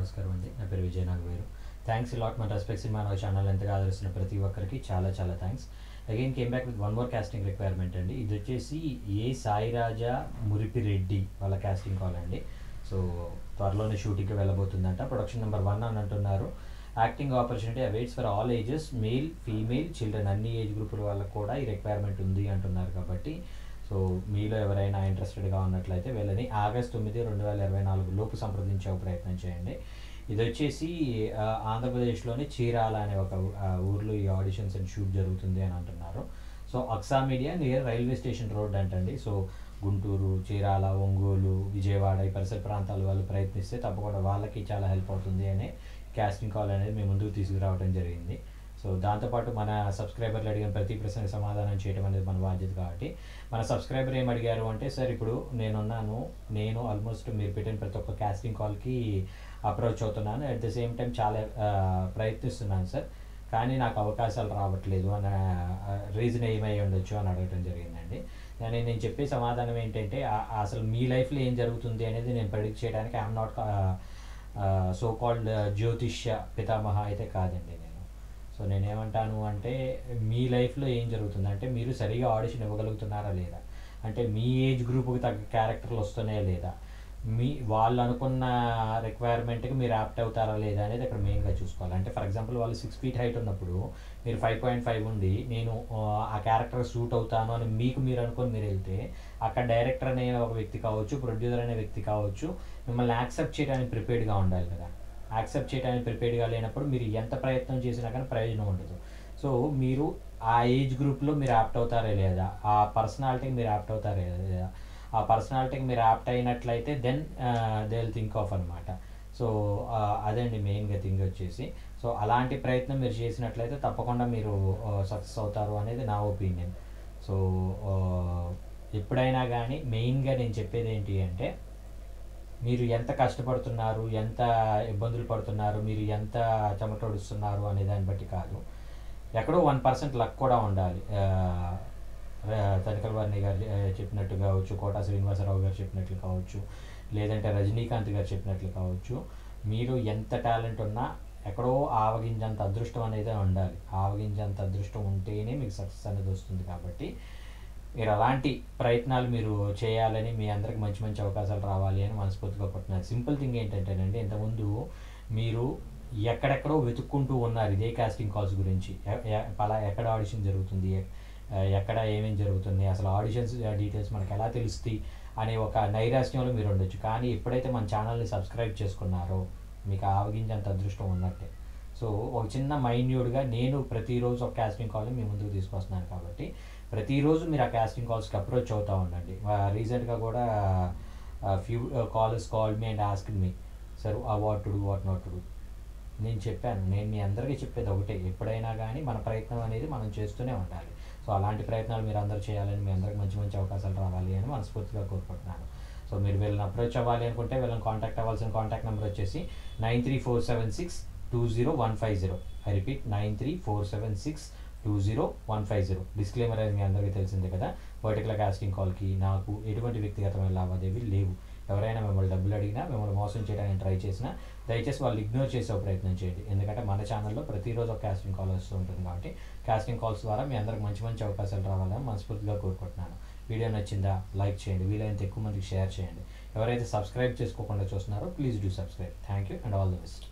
నమస్కారం అండి. నా పేరు విజయ్ నాగవేరు. థ్యాంక్స్ లాట్ మన రెస్పెక్ట్ సినిమా ఛానల్ ఎంతగా ఆదరిస్తున్న ప్రతి ఒక్కరికి చాలా చాలా thanks. Again came back with one more casting requirement అండి. ఇది వచ్చేసి ఏ సాయిరాజా మురిపిరెడ్డి వాళ్ళ కాస్టింగ్ కాల్ అండి. సో త్వరలోనే షూటింగ్కి వెళ్ళబోతుందంట. ప్రొడక్షన్ నెంబర్ 1 అని అంటున్నారు. Acting opportunity awaits for all ages, male female children, అన్ని ఏజ్ గ్రూపుల వాళ్ళకు కూడా ఈ రిక్వైర్మెంట్ ఉంది అంటున్నారు. కాబట్టి సో మీలో ఎవరైనా ఇంట్రెస్టెడ్గా ఉన్నట్లయితే వీళ్ళని ఆగస్ట్ 9, 2024 లోపు సంప్రదించే ప్రయత్నం చేయండి. ఇది వచ్చేసి ఆంధ్రప్రదేశ్లోని చీరాల అనే ఒక ఊర్లో ఈ ఆడిషన్స్ అండ్ షూట్ జరుగుతుంది అని అంటున్నారు. So Aksa media near railway station road అంటండి. సో గుంటూరు, చీరాల, ఒంగోలు, విజయవాడ ఈ పరిసర ప్రాంతాల వాళ్ళు ప్రయత్నిస్తే తప్పకుండా వాళ్ళకి చాలా హెల్ప్ అవుతుంది అనే కాస్టింగ్ కాల్ అనేది మేము ముందుకు తీసుకురావడం జరిగింది. సో దాంతోపాటు మన సబ్స్క్రైబర్లు అడిగిన ప్రతి ప్రశ్నకు సమాధానం చేయడం అనేది మన బాధ్యత. కాబట్టి మన సబ్స్క్రైబర్ ఏం అడిగారు అంటే, సార్ ఇప్పుడు నేను ఆల్మోస్ట్ మీరు పెట్టిన ప్రతి ఒక్క కాస్టింగ్ కాల్కి అప్రోచ్ అవుతున్నాను, అట్ ద సేమ్ టైం చాలా ప్రయత్నిస్తున్నాను సార్, కానీ నాకు అవకాశాలు రావట్లేదు అన్న రీజన్ ఏమై ఉండొచ్చు అని అడగటం జరిగిందండి. నేను చెప్పే సమాధానం ఏంటంటే, అసలు మీ లైఫ్లో ఏం జరుగుతుంది అనేది నేను ప్రెడిక్ట్ చేయడానికి ఐఎమ్ నాట్ సో కాల్డ్ జ్యోతిష్య పితామహ అయితే కాదండి నేను. సో నేనేమంటాను అంటే, మీ లైఫ్లో ఏం జరుగుతుంది అంటే, మీరు సరిగా ఆడిషన్ ఇవ్వగలుగుతున్నారా లేదా, అంటే మీ ఏజ్ గ్రూప్కి తగ్గ క్యారెక్టర్లు వస్తున్నాయా లేదా, వాళ్ళు అనుకున్న రిక్వైర్మెంట్కి మీరు యాప్ట్ అవుతారా లేదా అనేది అక్కడ మెయిన్గా చూసుకోవాలి. అంటే ఫర్ ఎగ్జాంపుల్ వాళ్ళు 6 feet హైట్ ఉన్నప్పుడు మీరు 5.5 ఉండి నేను ఆ క్యారెక్టర్ సూట్ అవుతాను అని మీరు అనుకొని మీరు వెళ్తే, అక్కడ డైరెక్టర్ అనే ఒక వ్యక్తి కావచ్చు, ప్రొడ్యూసర్ అనే వ్యక్తి కావచ్చు, మిమ్మల్ని యాక్సెప్ట్ చేయడానికి ప్రిపేర్డ్గా ఉండాలి కదా. యాక్సెప్ట్ చేయడానికి ప్రిపేర్డ్గా లేనప్పుడు మీరు ఎంత ప్రయత్నం చేసినా కానీ ప్రయోజనం ఉండదు. సో మీరు ఆ ఏజ్ గ్రూప్లో మీరు యాప్ట్ అవుతారా లేదా, ఆ పర్సనాలిటీకి మీరు యాప్ట్ అవుతారా లేదా, ఆ పర్సనాలిటీకి మీరు యాప్ట్ అయినట్లయితే then they will think of అనమాట. సో అదండి మెయిన్గా థింగ్ వచ్చేసి. సో అలాంటి ప్రయత్నం మీరు చేసినట్లయితే తప్పకుండా మీరు సక్సెస్ అవుతారు అనేది నా ఒపీనియన్. సో ఎప్పుడైనా కానీ మెయిన్గా నేను చెప్పేది ఏంటి అంటే, మీరు ఎంత కష్టపడుతున్నారు, ఎంత ఇబ్బందులు పడుతున్నారు, మీరు ఎంత చెమటొడుస్తున్నారు అనే దాన్ని బట్టి కాదు, ఎక్కడో 1% లక్ కూడా ఉండాలి. తనికల్ వారిని గారు చెప్పినట్టు కావచ్చు, కోటా శ్రీనివాసరావు గారు చెప్పినట్లు కావచ్చు, లేదంటే రజనీకాంత్ గారు చెప్పినట్లు కావచ్చు, మీరు ఎంత టాలెంట్ ఉన్నా ఎక్కడో ఆవగింజంత అదృష్టం అనేది ఉండాలి. ఆవగింజంత అదృష్టం ఉంటేనే మీకు సక్సెస్ అనేది వస్తుంది. కాబట్టి మీరు అలాంటి ప్రయత్నాలు మీరు చేయాలని, మీ అందరికి మంచి మంచి అవకాశాలు రావాలి అని మనస్ఫూర్తిగా కోరుకుంటున్నాను. సింపుల్ థింగ్ ఏంటంటేనండి, ఇంతకుముందు మీరు ఎక్కడెక్కడో వెతుక్కుంటూ ఉన్నారు ఇదే కాస్టింగ్ కాల్స్ గురించి, ఎక్కడ ఆడిషన్ జరుగుతుంది, ఎక్కడ ఏమేమి జరుగుతుంది, అసలు ఆడిషన్స్ డీటెయిల్స్ మనకు ఎలా తెలుస్తాయి అనే ఒక నైరాశ్యంలో మీరు ఉండొచ్చు. కానీ ఎప్పుడైతే మన ఛానల్ని సబ్స్క్రైబ్ చేసుకున్నారో మీకు ఆవగించేంత అదృష్టం ఉన్నట్టే. సో ఒక చిన్న మైన్యూట్గా నేను ప్రతిరోజు ఒక కాస్టింగ్ కాల్ని మీ ముందుకు తీసుకొస్తున్నాను. కాబట్టి ప్రతిరోజు మీరు ఆ కాస్టింగ్ కాల్స్కి అప్రోచ్ అవుతూ ఉండండి. రీసెంట్గా కూడా few callers called me and asked me, sir what to do, what not to do. నేను చెప్పాను, నేను మీ అందరికీ చెప్పేది ఒకటే, ఎప్పుడైనా కానీ మన ప్రయత్నం అనేది మనం చేస్తూనే ఉండాలి. సో అలాంటి ప్రయత్నాలు మీరు అందరూ చేయాలని, మీ అందరికి మంచి మంచి అవకాశాలు రావాలి అని మనస్ఫూర్తిగా కోరుకుంటున్నాను. సో మీరు వీళ్ళని అప్రోచ్ అవ్వాలి అనుకుంటే వీళ్ళని కాంటాక్ట్ అవ్వాల్సిన కాంటాక్ట్ నెంబర్ వచ్చేసి 9347620150. I repeat 9347620150. డిస్క్లైమర్ అనేది మీ అందరికీ తెలిసిందే కదా. పర్టికులర్ కాస్టింగ్ కాల్కి నాకు ఎటువంటి వ్యక్తిగతమైన లావాదేవీలు లేవు. ఎవరైనా మిమ్మల్ని డబ్బులు అడిగినా, మిమ్మల్ని మోసం చేయడానికి ట్రై చేసినా దయచేసి వాళ్ళు ఇగ్నోర్ చేసే ప్రయత్నం చేయండి. ఎందుకంటే మన ఛానల్లో ప్రతిరోజు ఒక కాస్టింగ్ కాల్ వస్తూ ఉంటుంది. కాబట్టి కాస్టింగ్ కాల్స్ ద్వారా మీ అందరికి మంచి మంచి అవకాశాలు రావాలని మనస్ఫూర్తిగా కోరుకుంటున్నాను. వీడియో నచ్చిందా లైక్ చేయండి, వీలైనంత ఎక్కువ మందికి షేర్ చేయండి. ఎవరైతే సబ్స్క్రైబ్ చేసుకోకుండా చూస్తున్నారో please do subscribe. Thank you and all the best.